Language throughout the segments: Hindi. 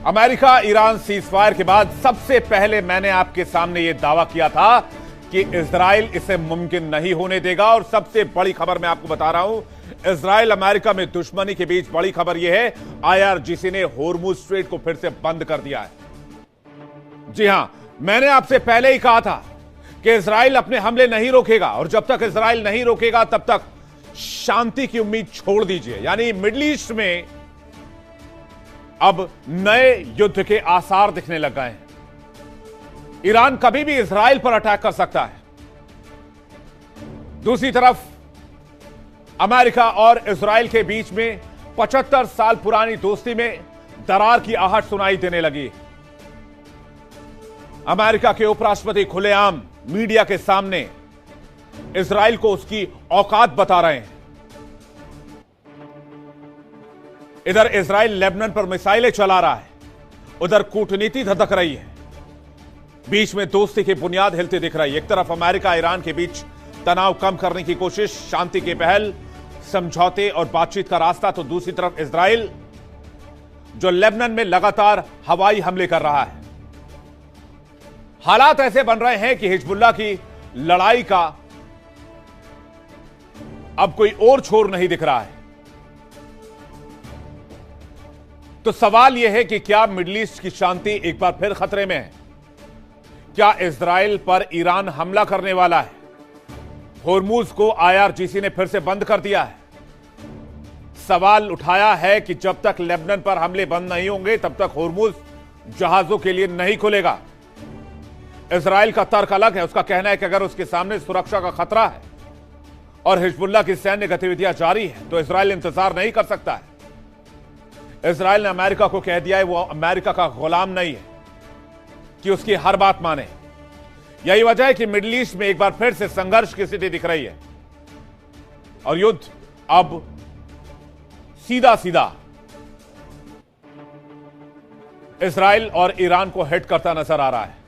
अमेरिका ईरान सीजफायर के बाद सबसे पहले मैंने आपके सामने यह दावा किया था कि इजराइल इसे मुमकिन नहीं होने देगा। और सबसे बड़ी खबर मैं आपको बता रहा हूं, इजराइल अमेरिका में दुश्मनी के बीच बड़ी खबर यह है, आईआरजीसी ने होर्मुज स्ट्रेट को फिर से बंद कर दिया है। जी हां, मैंने आपसे पहले ही कहा था कि इजराइल अपने हमले नहीं रोकेगा, और जब तक इजराइल नहीं रोकेगा तब तक शांति की उम्मीद छोड़ दीजिए। यानी मिडिल ईस्ट में अब नए युद्ध के आसार दिखने लग गए हैं। ईरान कभी भी इजराइल पर अटैक कर सकता है। दूसरी तरफ अमेरिका और इजराइल के बीच में 75 साल पुरानी दोस्ती में दरार की आहट सुनाई देने लगी। अमेरिका के उपराष्ट्रपति खुलेआम मीडिया के सामने इजराइल को उसकी औकात बता रहे हैं। इधर इजराइल लेबनान पर मिसाइलें चला रहा है, उधर कूटनीति धधक रही है, बीच में दोस्ती की बुनियाद हिलती दिख रही है। एक तरफ अमेरिका ईरान के बीच तनाव कम करने की कोशिश, शांति की पहल, समझौते और बातचीत का रास्ता, तो दूसरी तरफ इजराइल जो लेबनान में लगातार हवाई हमले कर रहा है। हालात ऐसे बन रहे हैं कि हिजबुल्लाह की लड़ाई का अब कोई और छोर नहीं दिख रहा है। तो सवाल यह है कि क्या मिडिल ईस्ट की शांति एक बार फिर खतरे में है? क्या इजराइल पर ईरान हमला करने वाला है? होर्मुज को आईआरजीसी ने फिर से बंद कर दिया है। सवाल उठाया है कि जब तक लेबनान पर हमले बंद नहीं होंगे तब तक होर्मुज जहाजों के लिए नहीं खुलेगा। इजराइल का तर्क अलग है। उसका कहना है कि अगर उसके सामने सुरक्षा का खतरा है और हिजबुल्लाह की सैन्य गतिविधियां जारी है तो इजराइल इंतजार नहीं कर सकता है। इजराइल ने अमेरिका को कह दिया है वो अमेरिका का गुलाम नहीं है कि उसकी हर बात माने। यही वजह है कि मिडिल ईस्ट में एक बार फिर से संघर्ष की स्थिति दिख रही है और युद्ध अब सीधा सीधा इजराइल और ईरान को हिट करता नजर आ रहा है।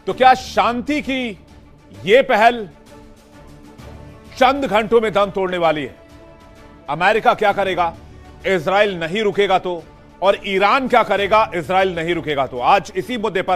तो क्या शांति की यह पहल चंद घंटों में दम तोड़ने वाली है? अमेरिका क्या करेगा इजराइल नहीं रुकेगा तो, और ईरान क्या करेगा इजराइल नहीं रुकेगा तो? आज इसी मुद्दे पर